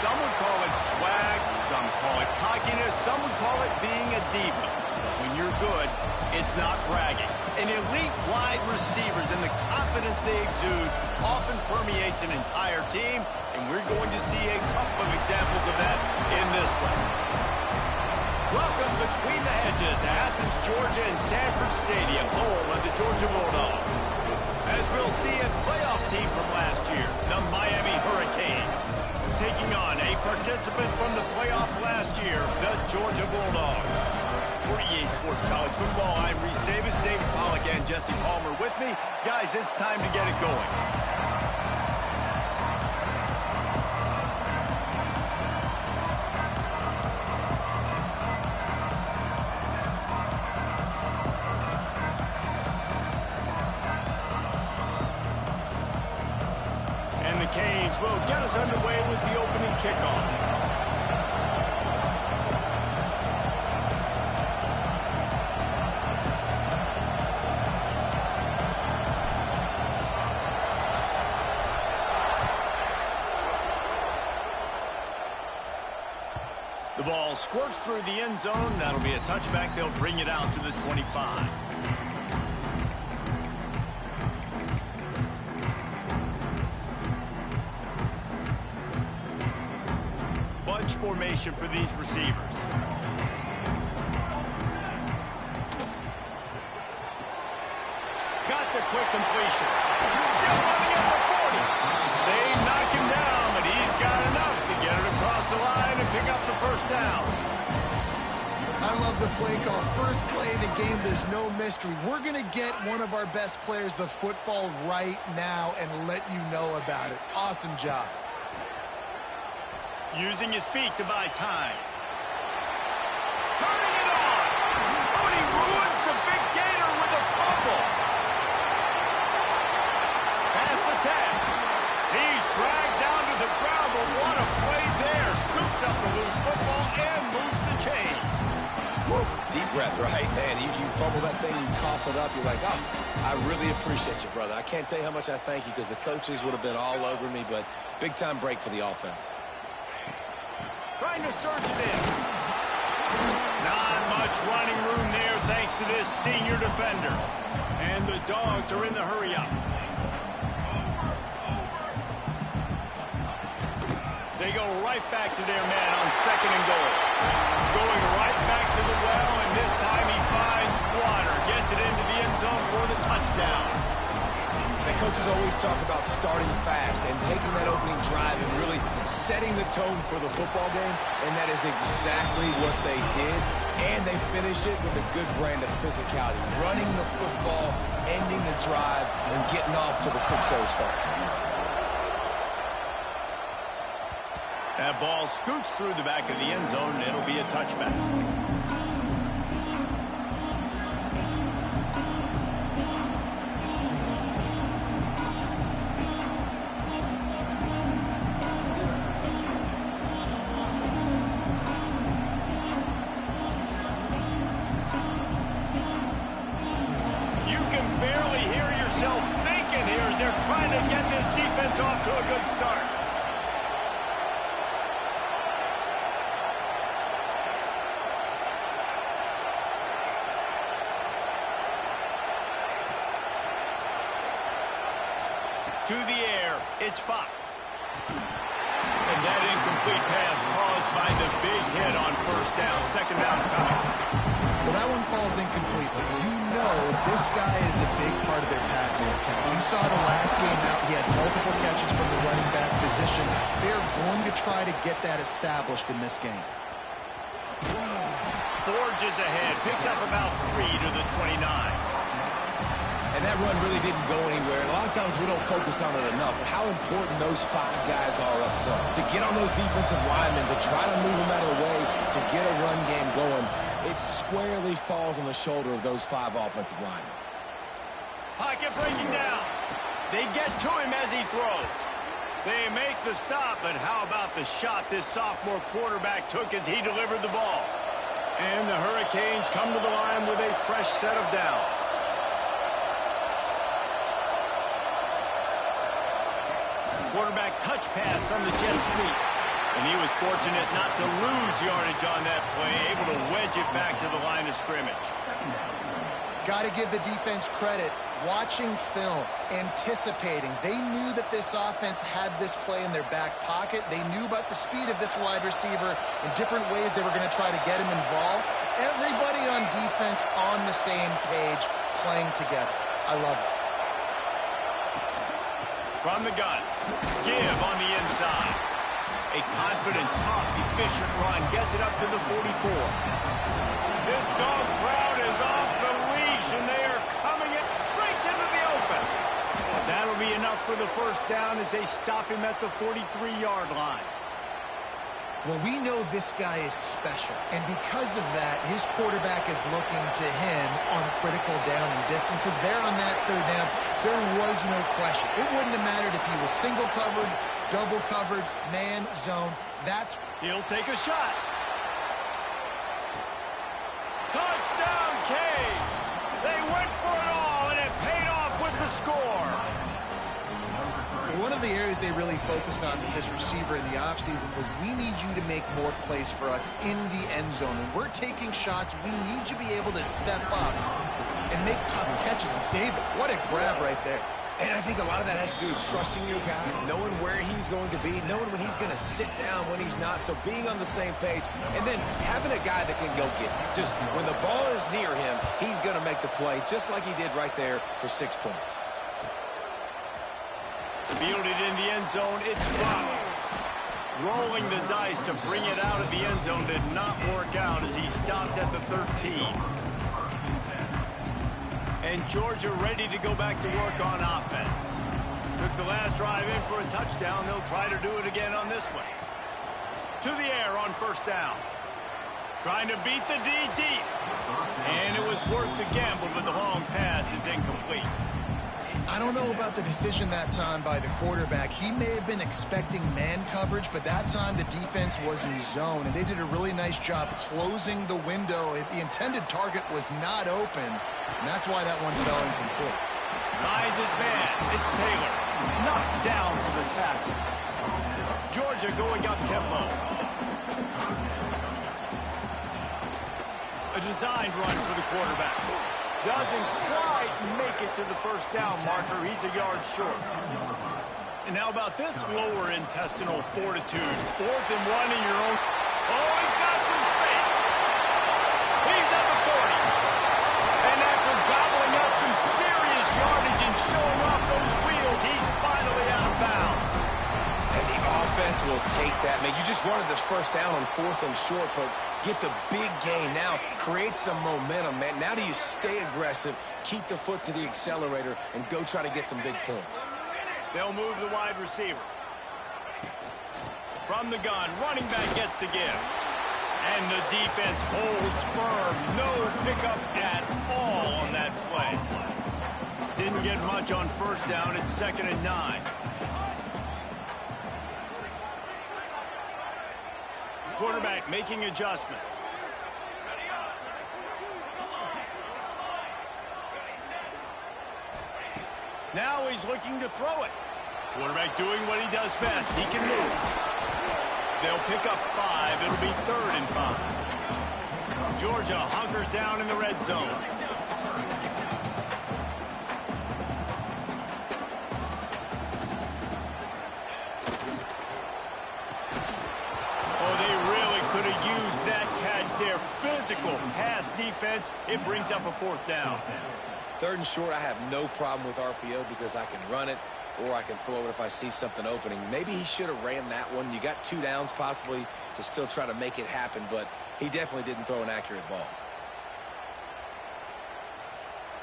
Some would call it swag, some call it cockiness, some would call it being a diva. When you're good, it's not bragging. An elite wide receivers and the confidence they exude often permeates an entire team, and we're going to see a couple of examples of that in this one. Welcome between the hedges to Athens, Georgia and Sanford Stadium, home of the Georgia Bulldogs. As we'll see, a playoff team from last year, the Miami Hurricanes, taking on a participant from the playoff last year, the Georgia Bulldogs. For EA Sports College Football, I'm Reese Davis, David Pollack, and Jesse Palmer with me. Guys, it's time to get it going. And the Canes will get us underway with the opening kickoff. The ball squirts through the end zone. That'll be a touchback. They'll bring it out to the 25. Bunch formation for these receivers. Got the quick completion. Still running at the 40. They knock him down, but he's got enough to get it across the line and pick up the first down. I love the play call. First play of the game, there's no mystery. We're going to get one of our best players the football right now and let you know about it. Awesome job. Using his feet to buy time. Turning it on. Oh, and he ruins the big gainer with a fumble. Past the 10. He's dragged down to the ground, but what a play there. Scoops up the loose football and moves the chains. Woo. Deep breath, right? Man, you fumble that thing, you cough it up, you're like, oh, I really appreciate you, brother. I can't tell you how much I thank you because the coaches would have been all over me, but big-time break for the offense. Trying to surge it in. Not much running room there thanks to this senior defender. And the Dogs are in the hurry-up. They go right back to their man on 2nd and goal. Going right back to the well, and this time he finds water. Gets it into the end zone for the touchdown. The coaches always talk about starting fast and taking that opening drive and really setting the tone for the football game, and that is exactly what they did, and they finish it with a good brand of physicality, running the football, ending the drive, and getting off to the 6-0 start. That ball scoots through the back of the end zone, and it'll be a touchback. You can barely hear yourself thinking here as they're trying to get this defense off to a good start. To the air, it's Fox. And that incomplete pass caused by the big hit on first down. 2nd down coming. Well, that one falls incomplete, but you know this guy is a big part of their passing attack. You saw the last game out. He had multiple catches from the running back position. They're going to try to get that established in this game. Forges ahead, picks up about 3 to the 29. And that run really didn't go anywhere. And a lot of times we don't focus on it enough, but how important those 5 guys are up front. To get on those defensive linemen, to try to move them out of the way, to get a run game going, it squarely falls on the shoulder of those 5 offensive linemen. Pocket breaking down. They get to him as he throws. They make the stop, but how about the shot this sophomore quarterback took as he delivered the ball? And the Hurricanes come to the line with a fresh set of downs. Quarterback touch pass on the jet sweep. And he was fortunate not to lose yardage on that play, able to wedge it back to the line of scrimmage. Got to give the defense credit. Watching film, anticipating. They knew that this offense had this play in their back pocket. They knew about the speed of this wide receiver in different ways they were going to try to get him involved. Everybody on defense on the same page, playing together. I love it. From the gun, give on the inside. A confident, tough, efficient run gets it up to the 44. This dog crowd is off the leash, and they are coming in. Breaks into the open. That'll be enough for the first down as they stop him at the 43-yard line. Well, we know this guy is special, and because of that, his quarterback is looking to him on critical down and distances. There on that third down, there was no question. It wouldn't have mattered if he was single covered, double covered, man, zone. He'll take a shot. Touchdown, Canes! They went for it all, and it paid off with the score. One of the areas they really focused on with this receiver in the offseason was, we need you to make more plays for us in the end zone. When we're taking shots, we need you to be able to step up and make tough catches. And David, what a grab right there. And I think a lot of that has to do with trusting your guy, knowing where he's going to be, knowing when he's going to sit down, when he's not. So being on the same page, and then having a guy that can go get it. Just when the ball is near him, he's going to make the play, just like he did right there for 6 points. Fielded in the end zone, it's fouled. Rolling the dice to bring it out of the end zone did not work out as he stopped at the 13. And Georgia ready to go back to work on offense. Took the last drive in for a touchdown. They'll try to do it again on this one. To the air on first down. Trying to beat the D deep. And it was worth the gamble, but the long pass is incomplete. I don't know about the decision that time by the quarterback. He may have been expecting man coverage, but that time the defense was in zone, and they did a really nice job closing the window. The intended target was not open, and that's why that one fell incomplete. Finds his man. It's Taylor. Knocked down for the tackle. Georgia going up tempo. A designed run for the quarterback. Doesn't quite make it to the first down marker. He's a yard short. And how about this lower intestinal fortitude? 4th and 1 in your own. Oh, he's got some space. He's at the 40. And after gobbling up some serious yardage and showing off those wheels, he's finally out of bounds. And the offense will take that. Man, you just wanted this first down on 4th and short, but get the big gain now. Create some momentum, man. Now do you stay aggressive, keep the foot to the accelerator, and go try to get some big points. They'll move the wide receiver. From the gun, running back gets to give. And the defense holds firm. No pickup at all on that play. Didn't get much on first down. It's 2nd and 9. Quarterback making adjustments. Now he's looking to throw it. Quarterback doing what he does best. He can move. They'll pick up 5. It'll be 3rd and 5. Georgia hunkers down in the red zone. Physical pass defense. It brings up a 4th down. 3rd and short, I have no problem with RPO because I can run it or I can throw it if I see something opening. Maybe he should have ran that one. You got 2 downs possibly to still try to make it happen, but he definitely didn't throw an accurate ball.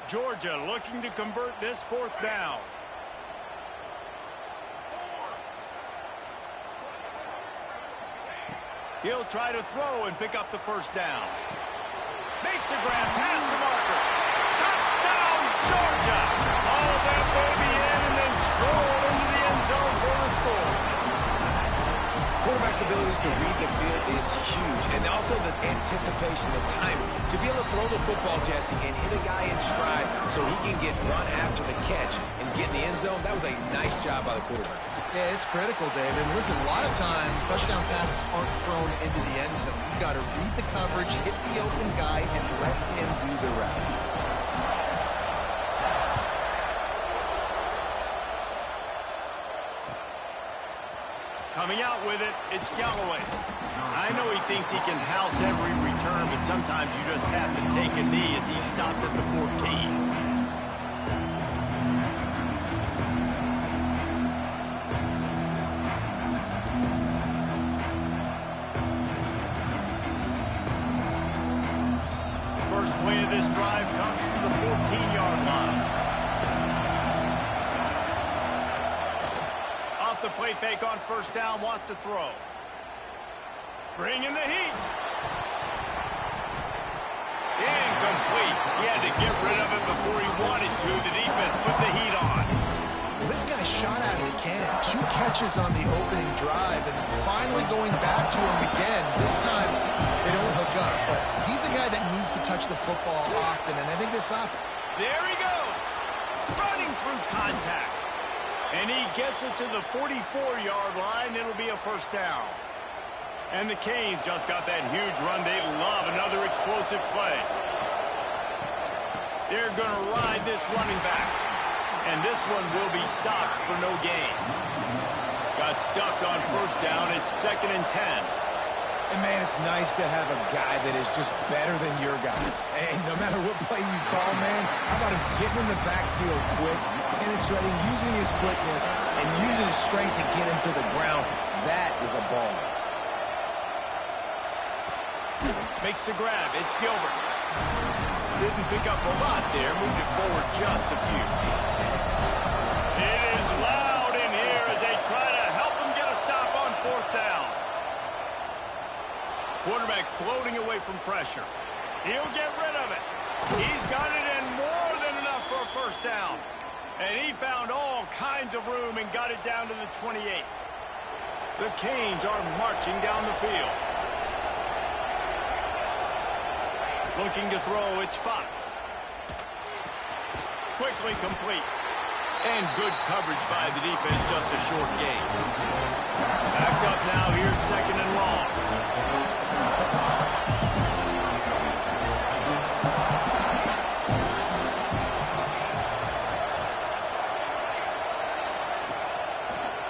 Georgia looking to convert this 4th down. He'll try to throw and pick up the first down. Makes the grab past the marker. Touchdown, Georgia! All that baby in and then stroll into the end zone for the score. Quarterback's abilities to read the field is huge, and also the anticipation, the timing. To be able to throw the football, Jesse, and hit a guy in stride so he can get run after the catch and get in the end zone, that was a nice job by the quarterback. Yeah, it's critical, Dave. And listen, a lot of times touchdown passes aren't thrown into the end zone. You've got to read the coverage, hit the open guy, and let him do the rest. Coming out with it, it's Galloway. I know he thinks he can house every return, but sometimes you just have to take a knee as he stopped at the 14. First play of this drive comes from the 14-yard line. Off the play fake on first down, wants to throw. Bringing the heat. Incomplete. He had to get rid of it before he wanted to. The defense put the heat on. Well, this guy shot out of the cannon. 2 catches on the opening drive, and finally going back to him again. This time, they don't hook up, but he's a guy that needs to touch the football often, and I think this up. There he goes. Running through contact. And he gets it to the 44-yard line. It'll be a first down. And the Canes just got that huge run. They love another explosive play. They're going to ride this running back. And this one will be stopped for no gain. Got stuffed on first down. It's 2nd and 10. And, man, it's nice to have a guy that is just better than your guys. And no matter what play you call, man, how about him getting in the backfield quick, penetrating, using his quickness, and using his strength to get him to the ground. That is a ball. Makes the grab. It's Gilbert. Didn't pick up a lot there. Moved it forward just a few. It is loud in here as they try to help him get a stop on 4th down. Quarterback floating away from pressure. He'll get rid of it. He's got it in more than enough for a first down. And he found all kinds of room and got it down to the 28. The Canes are marching down the field. Looking to throw, it's Fox. Quickly complete. And good coverage by the defense, just a short gain. Backed up now, here's 2nd and long.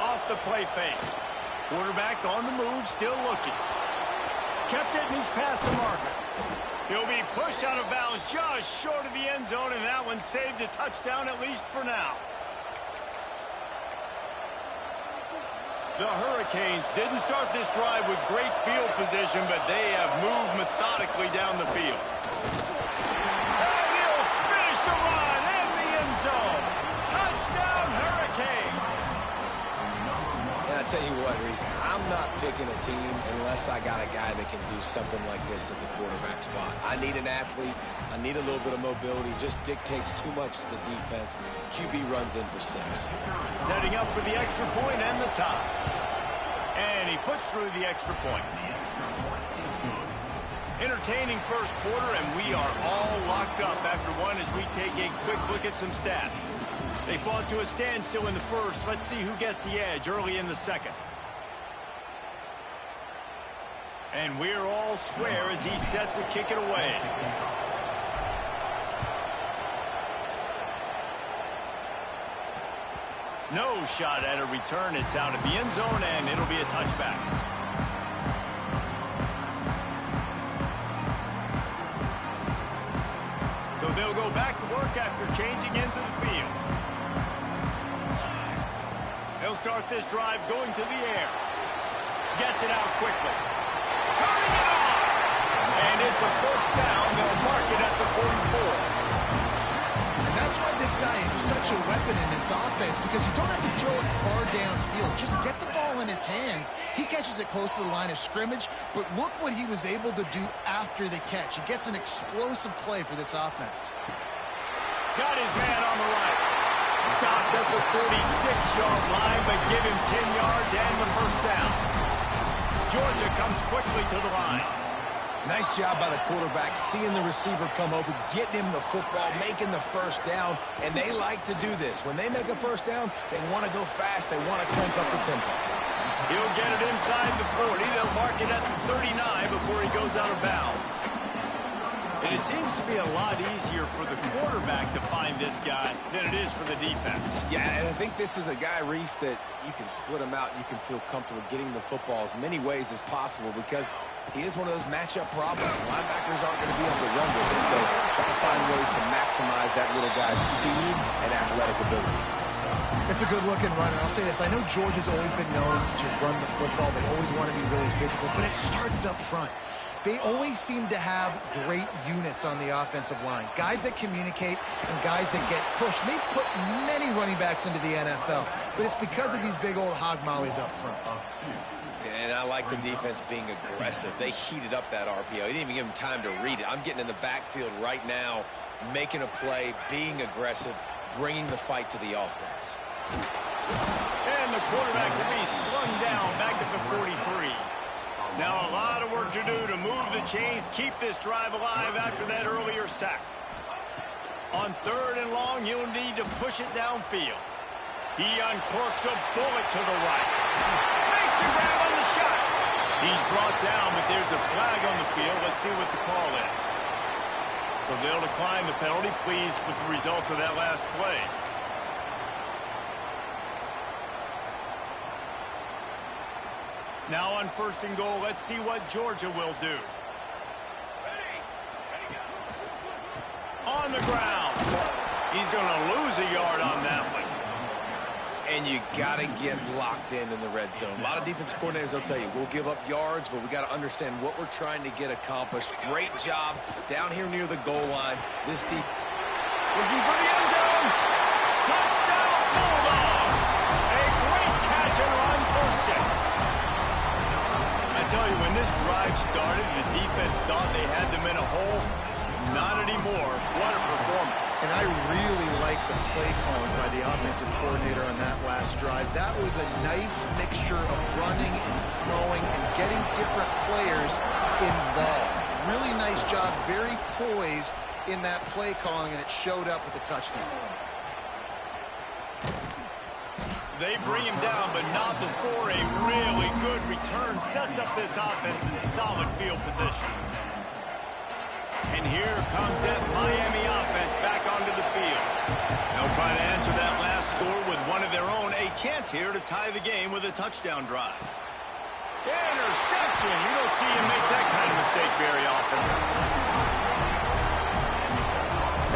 Off the play fake. Quarterback on the move, still looking. Kept it and he's past the marker. He'll be pushed out of bounds just short of the end zone, and that one saved a touchdown, at least for now. The Hurricanes didn't start this drive with great field position, but they have moved methodically down the field. And he'll finish the run in the end zone. Touchdown, Hurricanes! And I tell you what, Reese, I'm not picking a team unless I got a guy that can do something like this at the quarterback spot. I need an athlete. I need a little bit of mobility. Just dictates too much to the defense. QB runs in for 6. Setting up for the extra point and the tie. And he puts through the extra point. Entertaining first quarter, and we are all locked up after one as we take a quick look at some stats. They fought to a standstill in the first. Let's see who gets the edge early in the second. And we're all square as he's set to kick it away. No shot at a return. It's out of the end zone, and it'll be a touchback. So they'll go back to work after changing into the field. They'll start this drive going to the air. Gets it out quickly. Turning it on! And it's a first down. They'll mark it at the 44. And that's why this guy is such a weapon in this offense, because you don't have to throw it far downfield. Just get the ball in his hands. He catches it close to the line of scrimmage, but look what he was able to do after the catch. He gets an explosive play for this offense. Got his man on the right. Stopped at the 46-yard line, but give him 10 yards and the first down. Georgia comes quickly to the line. Nice job by the quarterback, seeing the receiver come open, getting him the football, making the first down, and they like to do this. When they make a first down, they want to go fast. They want to crank up the tempo. He'll get it inside the 40. They'll mark it at the 39 before he goes out of bounds. And it seems to be a lot easier for the quarterback to find this guy than it is for the defense. Yeah, and I think this is a guy, Reese, that you can split him out. You can feel comfortable getting the football as many ways as possible because he is one of those matchup problems. Linebackers aren't going to be able to run with him, so try to find ways to maximize that little guy's speed and athletic ability. It's a good-looking run, and I'll say this. I know Georgia's always been known to run the football. They always want to be really physical, but it starts up front. They always seem to have great units on the offensive line. Guys that communicate and guys that get pushed. They put many running backs into the NFL, but it's because of these big old hog mollies up front. And I like the defense being aggressive. They heated up that RPO. They didn't even give him time to read it. I'm getting in the backfield right now, making a play, being aggressive, bringing the fight to the offense. And the quarterback will be slung down back at the 43. Now a lot of work to do to move the chains, keep this drive alive after that earlier sack. On 3rd and long, he'll need to push it downfield. He uncorks a bullet to the right. Makes the grab on the shot. He's brought down, but there's a flag on the field. Let's see what the call is. So they'll decline the penalty. Pleased with the results of that last play. Now on 1st and goal, let's see what Georgia will do. On the ground. He's going to lose a yard on that one. And you got to get locked in the red zone. A lot of defensive coordinators, they'll tell you, we'll give up yards, but we got to understand what we're trying to get accomplished. Great job down here near the goal line. This deep. Looking for the end zone. Touchdown, Bulldogs. A great catch and run for 6. I tell you, when this drive started, the defense thought they had them in a hole. Not anymore. What a performance. And I really like the play calling by the offensive coordinator on that last drive. That was a nice mixture of running and throwing and getting different players involved. Really nice job, very poised in that play calling, and it showed up with a touchdown. They bring him down, but not before a really good return sets up this offense in solid field position. And here comes that Miami offense back onto the field. They'll try to answer that last score with one of their own. A chance here to tie the game with a touchdown drive. Interception. You don't see him make that kind of mistake very often.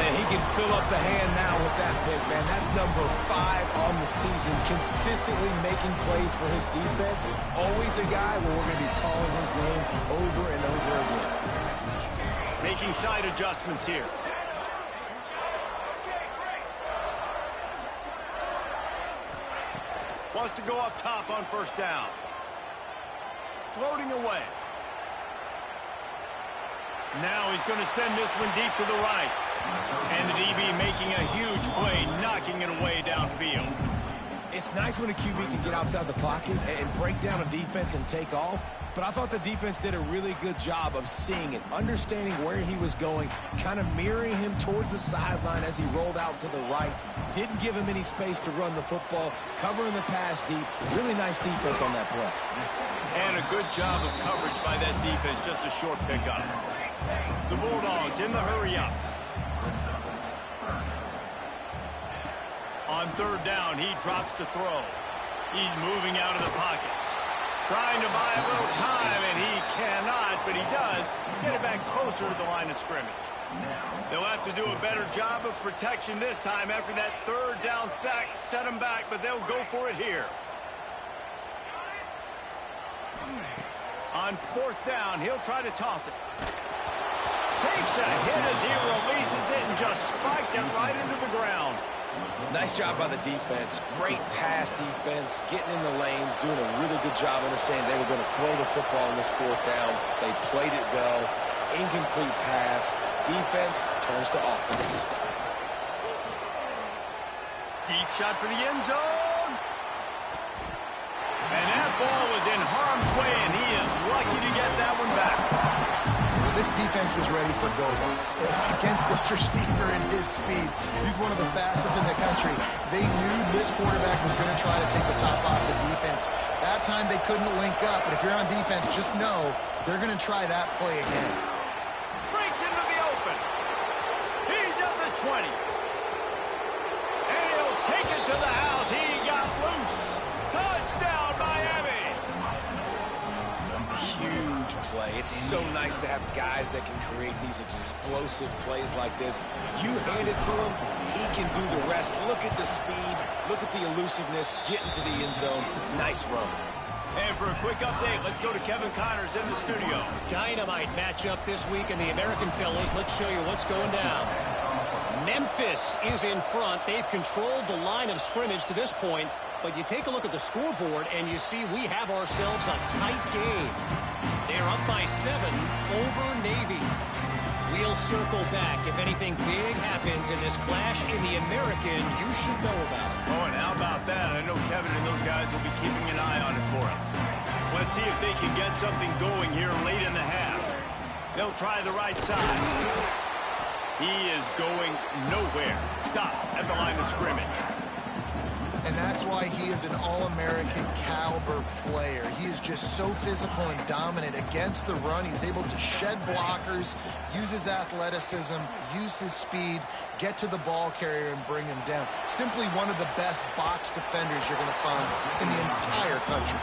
And he can fill up the hand now with that pick, man. That's number 5 on the season, consistently making plays for his defense. Always a guy where we're going to be calling his name over and over again. Making side adjustments here. Wants to go up top on 1st down. Floating away. Now he's going to send this one deep to the right. And the DB making a huge play, knocking it away downfield. It's nice when a QB can get outside the pocket and break down a defense and take off. But I thought the defense did a really good job of seeing it, understanding where he was going, kind of mirroring him towards the sideline as he rolled out to the right. Didn't give him any space to run the football, covering the pass deep. Really nice defense on that play. And a good job of coverage by that defense, just a short pickup. The Bulldogs in the hurry up. On 3rd down, he drops to throw. He's moving out of the pocket. Trying to buy a little time, and he cannot, but he does get it back closer to the line of scrimmage. They'll have to do a better job of protection this time after that 3rd down sack set him back, but they'll go for it here. On 4th down, he'll try to toss it. Takes a hit as he releases it and just spiked it right into the ground. Nice job by the defense. Great pass defense, getting in the lanes, doing a really good job understanding they were going to throw the football on this 4th down. They played it well. Incomplete pass. Defense turns to offense. Deep shot for the end zone. And that ball was in harm's way, and he is lucky to get that one back. This defense was ready for go-balls against this receiver and his speed. He's one of the fastest in the country. They knew this quarterback was going to try to take the top off the defense. That time they couldn't link up, but if you're on defense, just know they're going to try that play again. Breaks into the open. He's at the 20. And he'll take it to the house. He got loose. Touchdown, Miami. Huge play. It's so nice to have guys that can create these explosive plays like this. You hand it to him, he can do the rest. Look at the speed. Look at the elusiveness. Get into the end zone. Nice run. And for a quick update, let's go to Kevin Connors in the studio. Dynamite matchup this week in the American, fellas. Let's show you what's going down. Memphis is in front. They've controlled the line of scrimmage to this point, but you take a look at the scoreboard and you see we have ourselves a tight game. They're up by 7 over Navy. We'll circle back. If anything big happens in this clash in the American, you should know about it. Oh, and how about that? I know Kevin and those guys will be keeping an eye on it for us. Let's see if they can get something going here late in the half. They'll try the right side. He is going nowhere. Stop at the line of scrimmage. And that's why he is an All-American caliber player. He is just so physical and dominant against the run. He's able to shed blockers, use his athleticism, use his speed, get to the ball carrier and bring him down. Simply one of the best box defenders you're going to find in the entire country.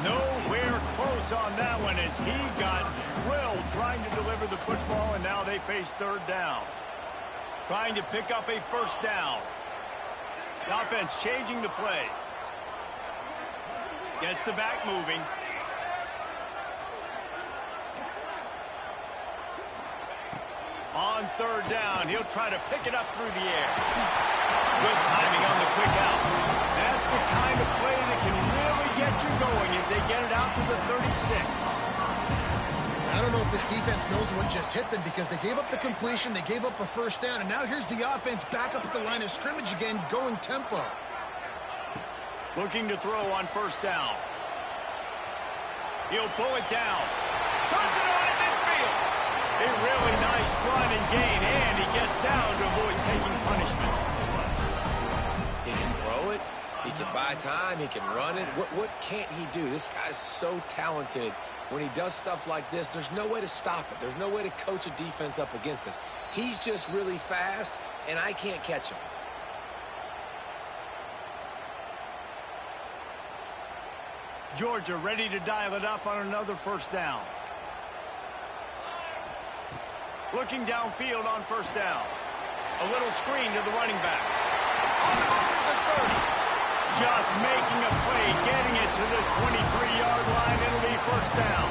Nowhere close on that one as he got drilled trying to deliver the football, and now they face third down. Trying to pick up a first down. The offense changing the play. Gets the back moving. On third down, he'll try to pick it up through the air. Good timing on the quick out. That's the kind of play that can really get you going as they get it out to the 36. I don't know if this defense knows what just hit them because they gave up the completion, they gave up a first down, and now here's the offense back up at the line of scrimmage again, going tempo. Looking to throw on first down. He'll pull it down. Turns it on in midfield. A really nice run and gain, and he gets down to avoid taking punishment. He can throw it. He can buy time. He can run it. What can't he do? This guy's so talented. When he does stuff like this, there's no way to stop it. There's no way to coach a defense up against this. He's just really fast, and I can't catch him. Georgia ready to dial it up on another first down. Looking downfield on first down. A little screen to the running back. On the move to the 30. Just making a play, getting it to the 23-yard line. It'll be first down.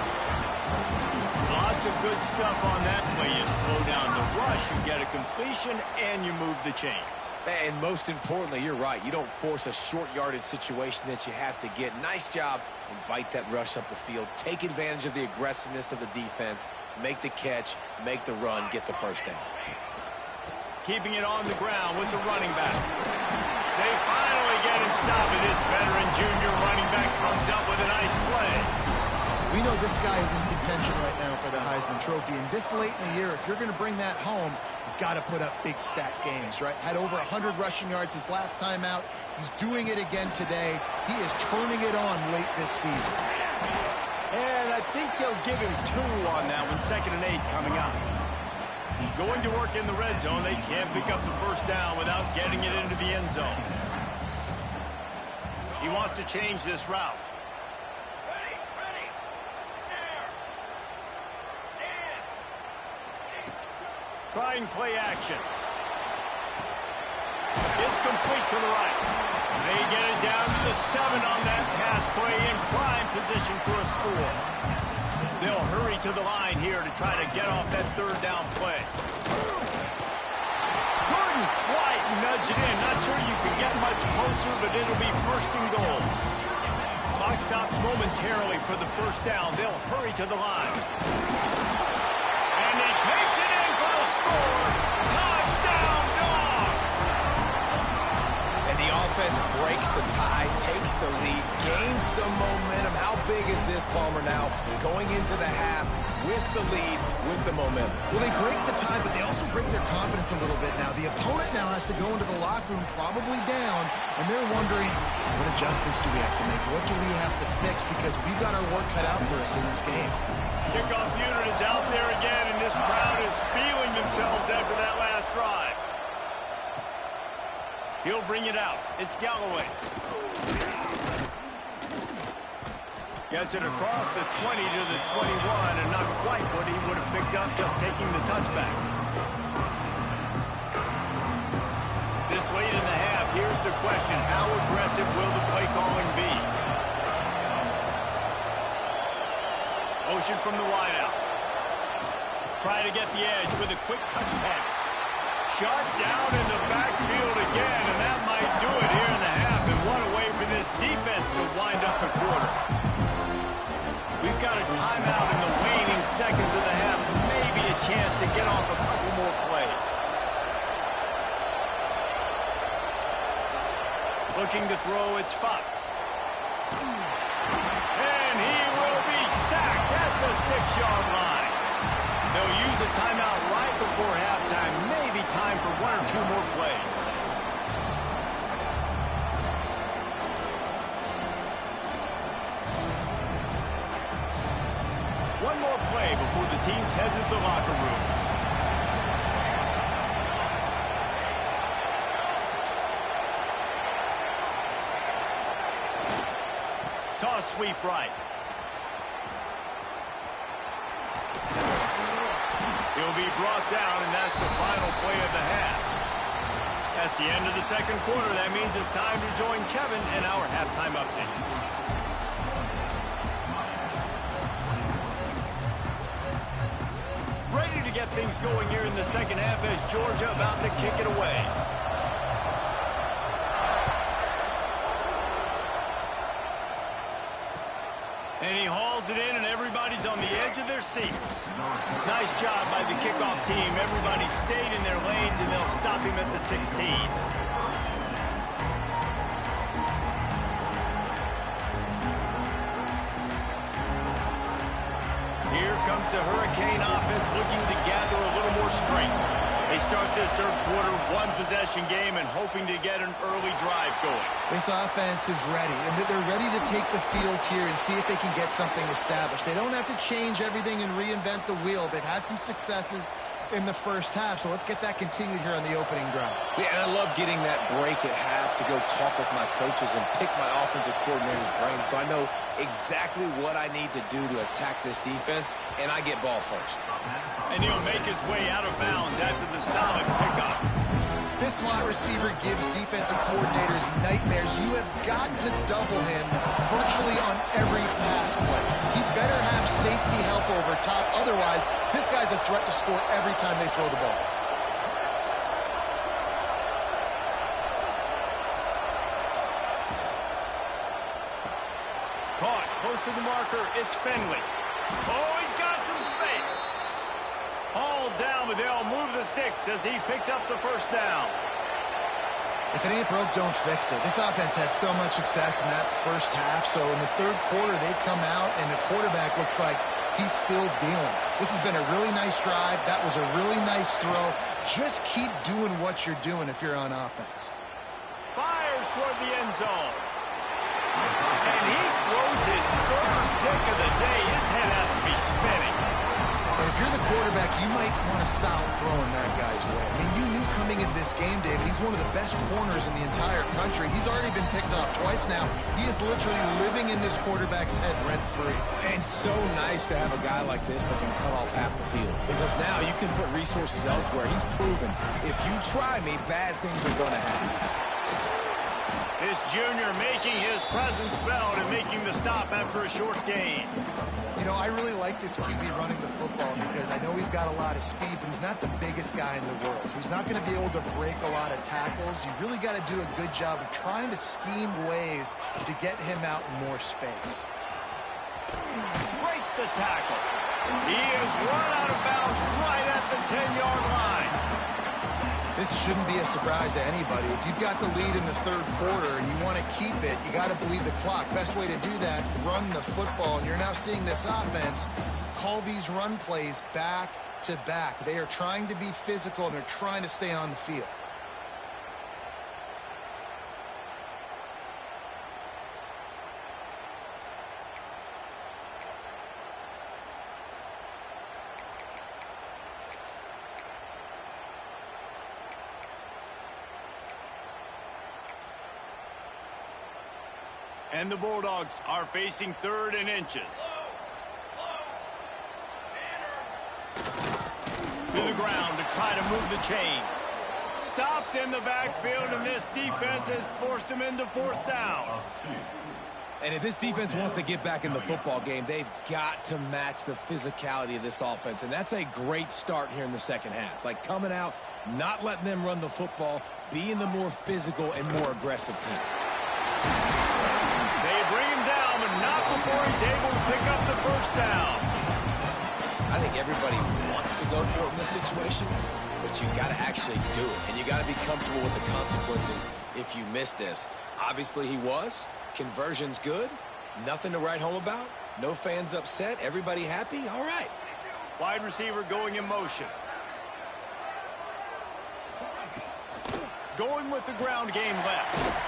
Lots of good stuff on that play. You slow down the rush, you get a completion, and you move the chains. And most importantly, you're right. You don't force a short yardage situation that you have to get. Nice job. Invite that rush up the field. Take advantage of the aggressiveness of the defense. Make the catch, make the run, get the first down. Keeping it on the ground with the running back. They finally get him stopped, and this veteran junior running back comes up with a nice play. We know this guy is in contention right now for the Heisman Trophy, and this late in the year, if you're going to bring that home, you've got to put up big stat games, right? Had over 100 rushing yards his last time out. He's doing it again today. He is turning it on late this season. And I think they'll give him 2 on that one, 2nd and 8 coming up. Going to work in the red zone. They can't pick up the first down without getting it into the end zone. He wants to change this route. Trying play action. It's complete to the right. They get it down to the 7 on that pass play in prime position for a score. They'll hurry to the line here to try to get off that third down play. Couldn't quite nudge it in. Not sure you can get much closer, but it'll be first and goal. Clock stops momentarily for the first down. They'll hurry to the line. And he takes it in for the score. Touchdown, Dogs! And the offense breaks the tie, takes the lead, gains some momentum. How big is this, Palmer, now going into the half with the lead, with the momentum? Well, they break the tie, but they also break their confidence a little bit now. The opponent now has to go into the locker room probably down, and they're wondering, what adjustments do we have to make? What do we have to fix? Because we've got our work cut out for us in this game. Kickoff unit is out there again, and this crowd is feeling themselves after that last drive. He'll bring it out. It's Galloway. Gets it across the 20 to the 21, and not quite what he would have picked up just taking the touchback. This late in the half, here's the question. How aggressive will the play calling be? Motion from the wideout. Try to get the edge with a quick touch pass. Shot down in the backfield again, and that might do it here in the half. And what a way for this defense to wind up the quarter. We've got a timeout in the waning seconds of the half. Maybe a chance to get off a couple more plays. Looking to throw, it's Fox. And he will be sacked at the 6-yard line. They'll use a timeout right before halftime. Maybe time for one or two more plays. One more play before the teams head to the locker rooms. Toss sweep right. He'll be brought down, and that's the final play of the half. That's the end of the second quarter. That means it's time to join Kevin in our halftime update. Ready to get things going here in the second half as Georgia about to kick it away. And he hauls it in, and everybody's on the edge of their seats. Nice job by the kickoff team. Everybody stayed in their lanes, and they'll stop him at the 16. Here comes the Hurricane offense looking to gather a little more strength. They start this third quarter one-possession game and hoping to get an early drive going. This offense is ready, and they're ready to take the field here and see if they can get something established. They don't have to change everything and reinvent the wheel. They've had some successes in the first half, so let's get that continued here on the opening drive. Yeah, and I love getting that break at half to go talk with my coaches and pick my offensive coordinator's brain so I know exactly what I need to do to attack this defense, and I get ball first. And he'll make his way out of bounds after the solid pickup. This slot receiver gives defensive coordinators nightmares. You have got to double him virtually on every pass play. He better have safety help over top. Otherwise, this guy's a threat to score every time they throw the ball. Caught close to the marker. It's Finley. Oh, he's got some space. All down, but they'll move the sticks as he picks up the first down. If it ain't broke, don't fix it. This offense had so much success in that first half, so in the third quarter, they come out, and the quarterback looks like he's still dealing. This has been a really nice drive. That was a really nice throw. Just keep doing what you're doing if you're on offense. Fires toward the end zone. And he throws his third pick of the day. His head has to be spinning. And if you're the quarterback, you might want to stop throwing that guy's way. I mean, you knew coming into this game, David, he's one of the best corners in the entire country. He's already been picked off twice now. He is literally living in this quarterback's head rent-free. And so nice to have a guy like this that can cut off half the field. Because now you can put resources elsewhere. He's proven, if you try me, bad things are going to happen. This junior making his presence felt and making the stop after a short gain. You know, I really like this QB running the football because I know he's got a lot of speed, but he's not the biggest guy in the world. So he's not going to be able to break a lot of tackles. You really got to do a good job of trying to scheme ways to get him out in more space. Breaks the tackle. He is run out of bounds right at the 10-yard line. This shouldn't be a surprise to anybody. If you've got the lead in the third quarter and you want to keep it, you got to bleed the clock. Best way to do that, run the football. And you're now seeing this offense call these run plays back to back. They are trying to be physical, and they're trying to stay on the field. And the Bulldogs are facing 3rd and inches. To the ground to try to move the chains. Stopped in the backfield, and this defense has forced him into 4th down. And if this defense wants to get back in the football game, they've got to match the physicality of this offense. And that's a great start here in the second half. Like coming out, not letting them run the football, being the more physical and more aggressive team. They bring him down, but not before he's able to pick up the 1st down. I think everybody wants to go for it in this situation, but you got to actually do it. And you got to be comfortable with the consequences if you miss this. Obviously he was. Conversion's good. Nothing to write home about. No fans upset. Everybody happy. All right. Wide receiver going in motion. Going with the ground game left.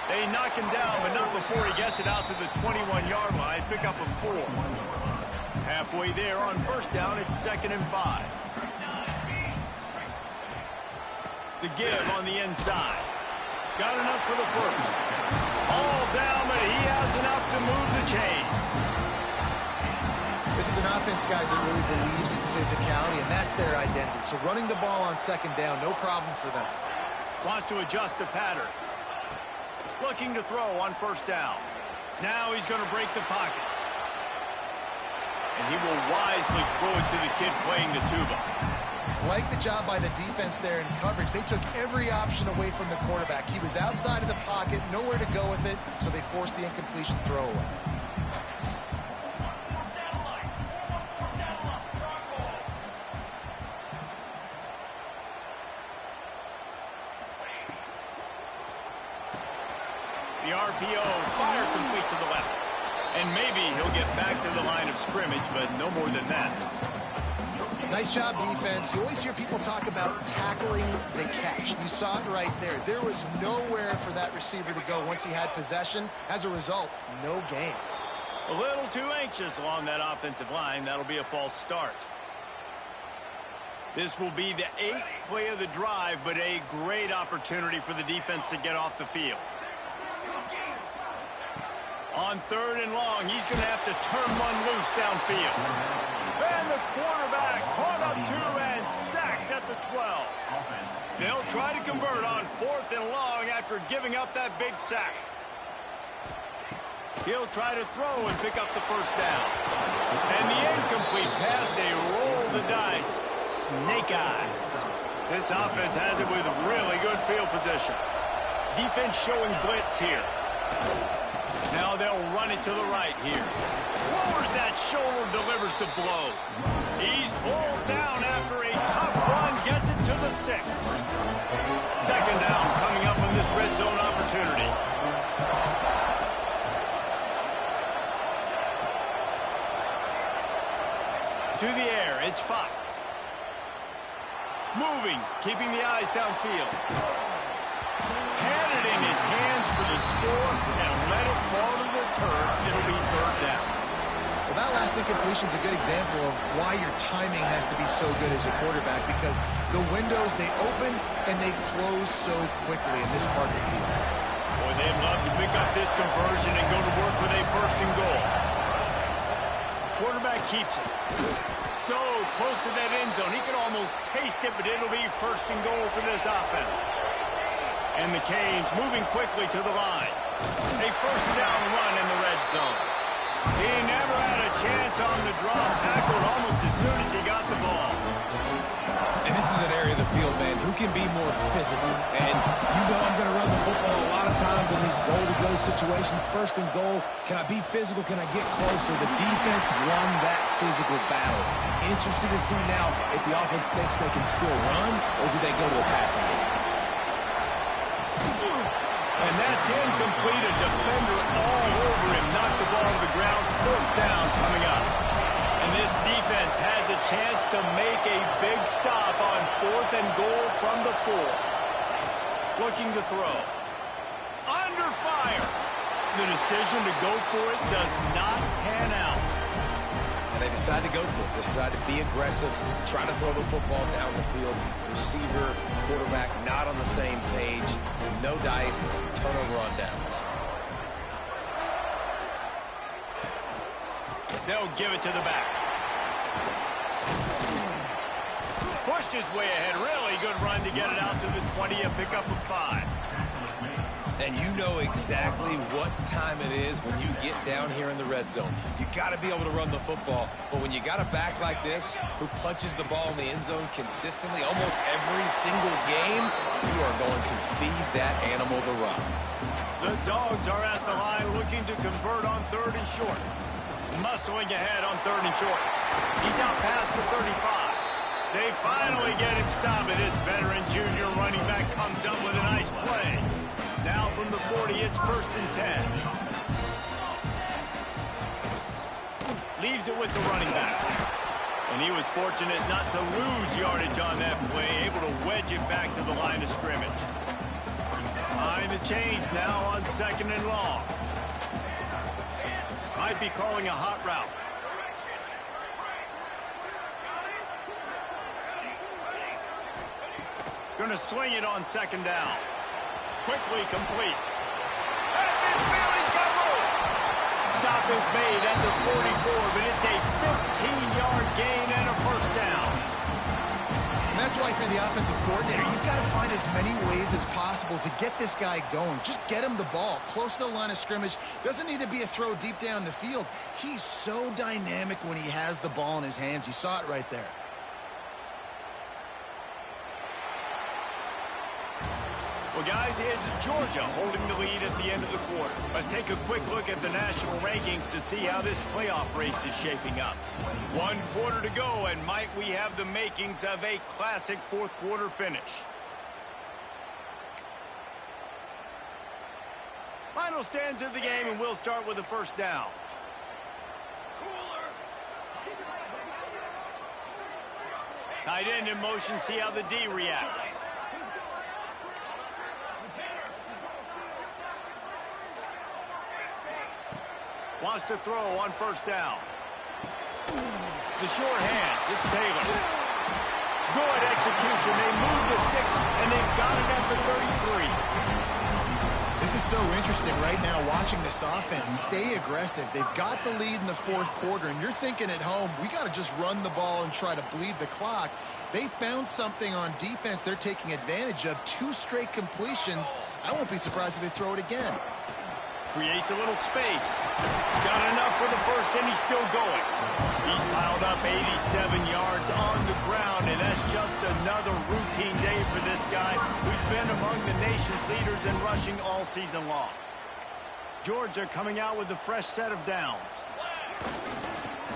They knock him down, but not before he gets it out to the 21-yard line. Pick up a 4. Halfway there on 1st down, it's 2nd and 5. The give on the inside. Got enough for the 1st. All down, but he has enough to move the chains. This is an offense, guys, that really believes in physicality, and that's their identity. So running the ball on 2nd down, no problem for them. Wants to adjust the pattern. Looking to throw on 1st down. Now he's going to break the pocket. And he will wisely throw it to the kid playing the tuba. Like the job by the defense there in coverage. They took every option away from the quarterback. He was outside of the pocket, nowhere to go with it, so they forced the incompletion throw away. The RPO, fire complete to the left. And maybe he'll get back to the line of scrimmage, but no more than that. Nice job, defense. You always hear people talk about tackling the catch. You saw it right there. There was nowhere for that receiver to go once he had possession. As a result, no gain. A little too anxious along that offensive line. That'll be a false start. This will be the 8th play of the drive, but a great opportunity for the defense to get off the field. On 3rd and long, he's going to have to turn one loose downfield. And the quarterback caught up to and sacked at the 12. They'll try to convert on 4th and long after giving up that big sack. He'll try to throw and pick up the 1st down. And the incomplete pass, they roll the dice. Snake eyes. This offense has it with really good field position. Defense showing blitz here. Now they'll run it to the right here. Lowers that shoulder, delivers the blow. He's pulled down after a tough run, gets it to the 6. 2nd down coming up on this red zone opportunity. To the air, it's Fox. Moving, keeping the eyes downfield. Had it in his hands for the score and let it fall to the turf. It'll be 3rd down. Well, that last incompletion is a good example of why your timing has to be so good as a quarterback, because the windows, they open and they close so quickly in this part of the field. Boy, they'd love to pick up this conversion and go to work with a 1st and goal. Quarterback keeps it. So close to that end zone. He can almost taste it, but it'll be 1st and goal for this offense. And the Canes moving quickly to the line. A 1st down run in the red zone. He never had a chance on the draw, tackled almost as soon as he got the ball. And this is an area of the field, man, who can be more physical? And you know I'm going to run the football a lot of times in these goal-to-go situations. First and goal, can I be physical? Can I get closer? The defense won that physical battle. Interested to see now if the offense thinks they can still run, or do they go to the passing game? And that's incomplete. A defender all over him. Knocked the ball to the ground. Fourth down coming up. And this defense has a chance to make a big stop on fourth and goal from the 4. Looking to throw. Under fire. The decision to go for it does not pan out. And they decide to go for it. They decide to be aggressive, try to throw the football down the field. Receiver, quarterback not on the same page. No dice, turnover on downs. They'll give it to the back. Pushed his way ahead. Really good run to get it out to the 20, a pickup of 5. And you know exactly what time it is when you get down here in the red zone. You got to be able to run the football. But when you got a back like this who punches the ball in the end zone consistently almost every single game, you are going to feed that animal the rock. The Dogs are at the line looking to convert on 3rd and short. Muscling ahead on 3rd and short. He's out past the 35. They finally get him stopped. This veteran junior running back comes up with a nice play. Now from the 40, it's 1st and 10. Leaves it with the running back. And he was fortunate not to lose yardage on that play, able to wedge it back to the line of scrimmage. Behind the chains now on 2nd and long. Might be calling a hot route. Going to swing it on 2nd down. Quickly complete. At midfield, he's got room. Stop is made at the 44, but it's a 15-yard gain and a 1st down. And that's why, if you're the offensive coordinator, you've got to find as many ways as possible to get this guy going. Just get him the ball close to the line of scrimmage. Doesn't need to be a throw deep down the field. He's so dynamic when he has the ball in his hands. You saw it right there. Well, guys, it's Georgia holding the lead at the end of the quarter. Let's take a quick look at the national rankings to see how this playoff race is shaping up. 1 quarter to go, and might we have the makings of a classic 4th quarter finish. Final stands of the game, and we'll start with the 1st down. Tight end in motion, see how the D reacts. Wants to throw on 1st down. The short hands, it's Taylor. Good execution. They move the sticks, and they've got it at the 33. This is so interesting right now, watching this offense stay aggressive. They've got the lead in the 4th quarter, and you're thinking at home, we got to just run the ball and try to bleed the clock. They found something on defense they're taking advantage of. 2 straight completions. I won't be surprised if they throw it again. Creates a little space. Got enough for the 1st, and he's still going. He's piled up 87 yards on the ground, and that's just another routine day for this guy who's been among the nation's leaders in rushing all season long. Georgia coming out with a fresh set of downs.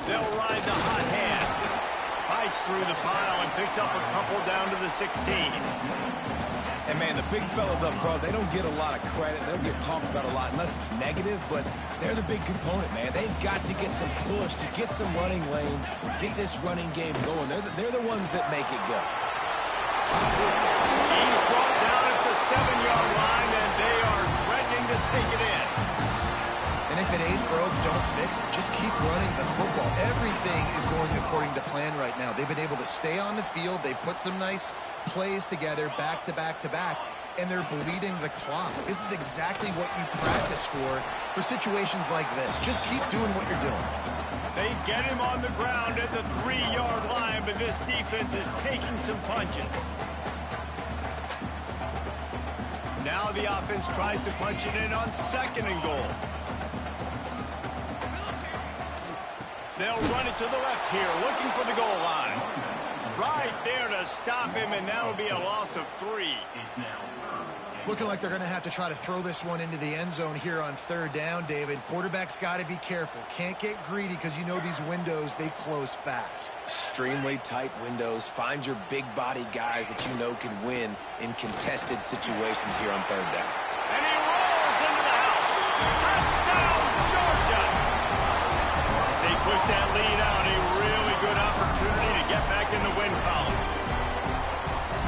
They'll ride the hot hand. Fights through the pile and picks up a couple down to the 16. And, man, the big fellas up front, they don't get a lot of credit. They don't get talked about a lot unless it's negative, but they're the big component, man. They've got to get some push, to get some running lanes, get this running game going. They're the ones that make it go. He's brought down at the 7-yard line, and they are threatening to take it in. And if it ain't broke, don't fix it. Just keep running the football. Everything is going according to plan right now. They've been able to stay on the field. They put some nice plays together back to back to back, and they're bleeding the clock. This is exactly what you practice for situations like this. Just keep doing what you're doing. They get him on the ground at the 3-yard line, but this defense is taking some punches. Now the offense tries to punch it in on 2nd and goal. They'll run it to the left here, looking for the goal line. right there to stop him, and that'll be a loss of 3. It's looking like they're going to have to try to throw this one into the end zone here on 3rd down, David. Quarterback's got to be careful. Can't get greedy because you know these windows, they close fast. Extremely tight windows. Find your big body guys that you know can win in contested situations here on 3rd down. And he rolls into the house. Touchdown, Georgia! As they push that lead out, a really good opportunity to get back in the win column.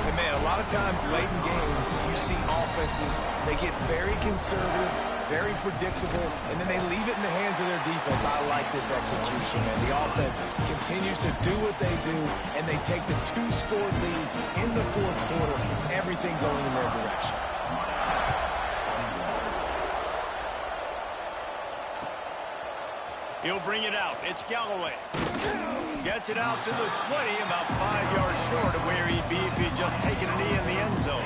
And man, a lot of times late in games, you see offenses, they get very conservative, very predictable, and then they leave it in the hands of their defense. I like this execution, man. The offense continues to do what they do, and they take the 2-score lead in the 4th quarter, everything going in their direction. He'll bring it out. It's Galloway. Gets it out to the 20, about 5 yards short of where he'd be if he'd just taken a knee in the end zone.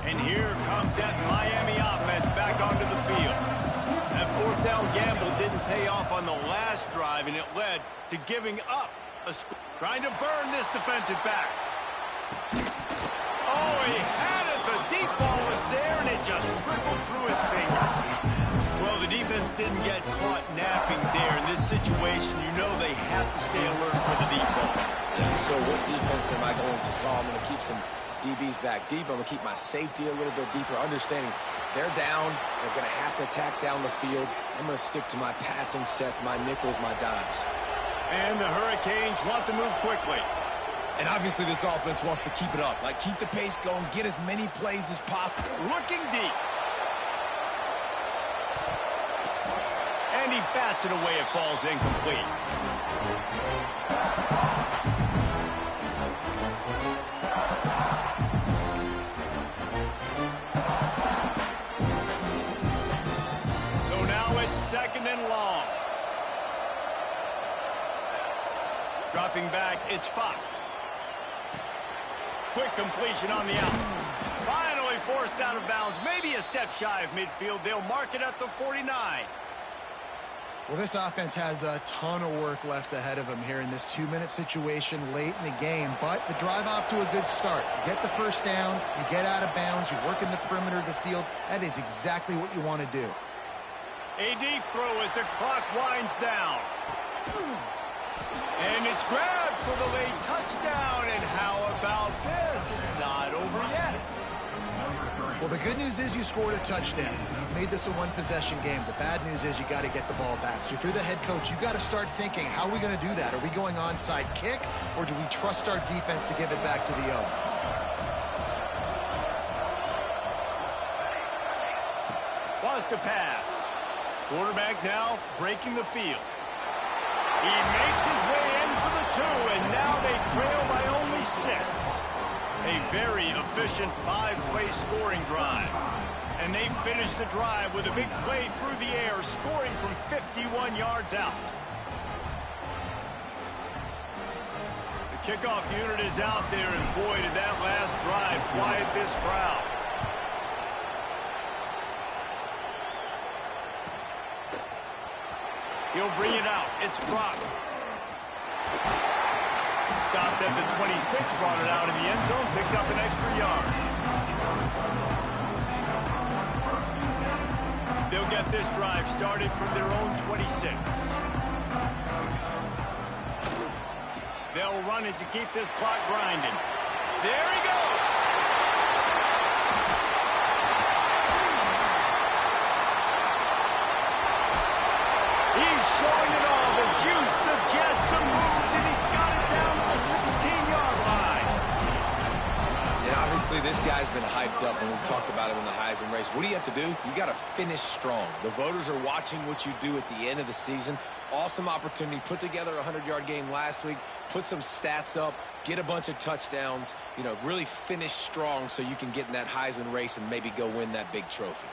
And here comes that Miami offense back onto the field. That 4th down gamble didn't pay off on the last drive, and it led to giving up a score. Trying to burn this defensive back. Oh, he had it. The deep ball was there, and it just trickled through his fingers. Well, the defense didn't get caught napping there. In this situation, you know they have to stay alert for the deep ball. Yeah, so what defense am I going to call? I'm going to keep some DBs back deep. I'm going to keep my safety a little bit deeper, understanding they're down. They're going to have to attack down the field. I'm going to stick to my passing sets, my nickels, my dimes. And the Hurricanes want to move quickly. And obviously this offense wants to keep it up. Like, keep the pace going, get as many plays as possible. Looking deep. And he bats it away. It falls incomplete. So now it's 2nd and long. Dropping back, it's Fox. Quick completion on the out. Finally forced out of bounds, maybe a step shy of midfield. They'll mark it at the 49. Well, this offense has a ton of work left ahead of them here in this 2-minute situation late in the game, but the drive off to a good start. You get the 1st down, you get out of bounds, you work in the perimeter of the field. That is exactly what you want to do. A deep throw as the clock winds down. And it's grabbed for the late touchdown. And how about this? It's not over yet. Well, the good news is you scored a touchdown. You've made this a 1-possession game. The bad news is you got to get the ball back. So if you're the head coach, you got to start thinking, how are we going to do that? Are we going onside kick, or do we trust our defense to give it back to the O? Was to pass. Quarterback now breaking the field. He makes his way in for the 2, and now they trail by only 6. A very efficient 5-play scoring drive. And they finish the drive with a big play through the air, scoring from 51 yards out. The kickoff unit is out there, and boy, did that last drive quiet this crowd. He'll bring it out. It's Brock. Stopped at the 26, brought it out in the end zone, picked up an extra yard. They'll get this drive started from their own 26. They'll run it to keep this clock grinding. There he goes. He's showing it all, the juice, the jets, the moves, and he's got it down to the 16-yard line. And obviously this guy's been hyped up, and we've talked about him in the Heisman race. What do you have to do? You got to finish strong. The voters are watching what you do at the end of the season. Awesome opportunity. Put together a 100-yard game last week. Put some stats up. Get a bunch of touchdowns. You know, really finish strong so you can get in that Heisman race and maybe go win that big trophy.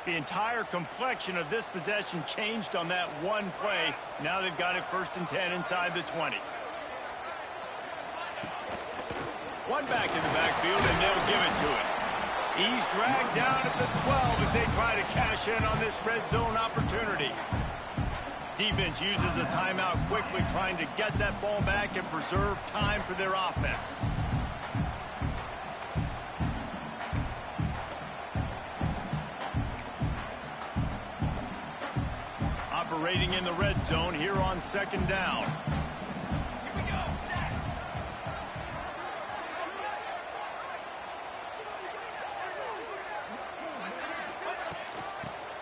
The entire complexion of this possession changed on that one play. Now they've got it 1st and 10 inside the 20. One back in the backfield, and they'll give it to him. He's dragged down at the 12 as they try to cash in on this red zone opportunity. Defense uses a timeout quickly, trying to get that ball back and preserve time for their offense. Operating in the red zone here on second down. Here we go. Set.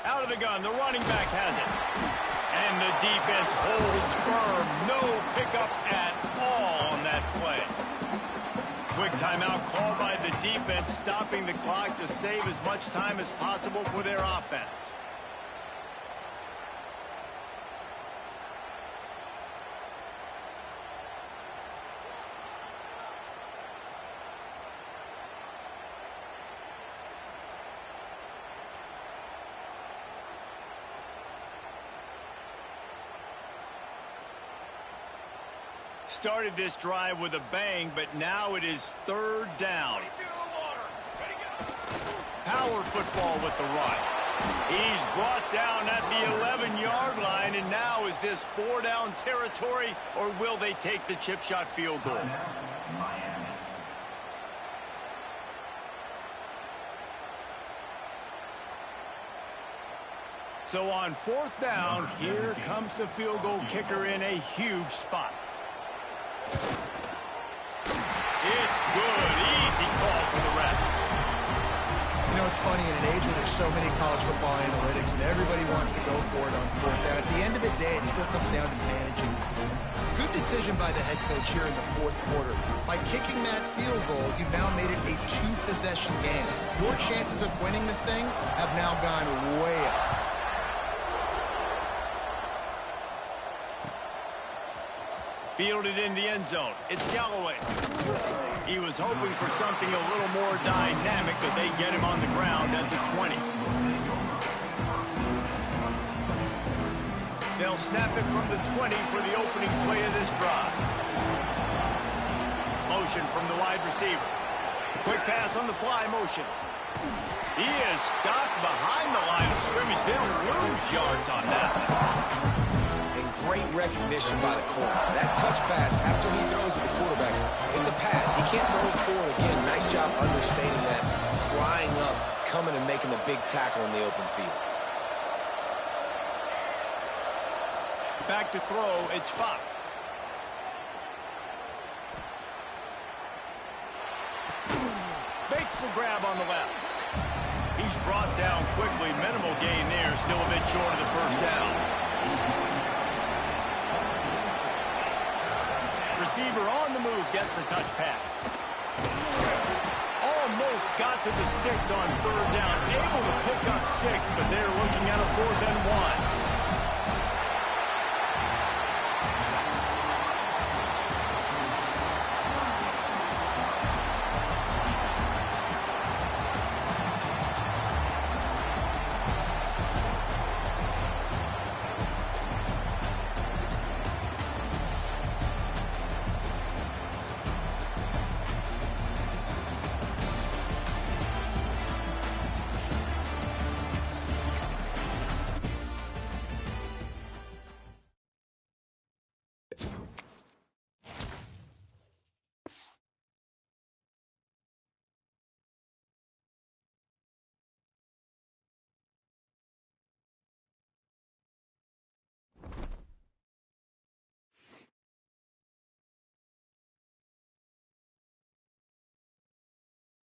Out of the gun, the running back has it. And the defense holds firm. No pickup at all on that play. Quick timeout called by the defense, stopping the clock to save as much time as possible for their offense. Started this drive with a bang, but now it is third down. Power football with the run. He's brought down at the 11-yard line, and now is this 4-down territory, or will they take the chip shot field goal? So on fourth down, here comes the field goal kicker in a huge spot. It's good. Easy call for the refs. You know, it's funny, in an age where there's so many college football analytics and everybody wants to go for it on fourth down, at the end of the day, it still comes down to managing. Good decision by the head coach here in the fourth quarter. By kicking that field goal, you've now made it a two-possession game. Your chances of winning this thing have now gone way up. Fielded in the end zone. It's Galloway. He was hoping for something a little more dynamic, but they get him on the ground at the 20. They'll snap it from the 20 for the opening play of this drive. Motion from the wide receiver. Quick pass on the fly motion. He is stopped behind the line of scrimmage. They'll lose yards on that. Great recognition by the corner. That touch pass after he throws it to the quarterback, it's a pass. He can't throw it forward again. Nice job understanding that. Flying up, coming and making a big tackle in the open field. Back to throw, it's Fox. Makes the grab on the left. He's brought down quickly. Minimal gain there. Still a bit short of the first down. Receiver on the move gets the touch pass. Almost got to the sticks on third down. Able to pick up 6, but they're looking at a 4th and 1.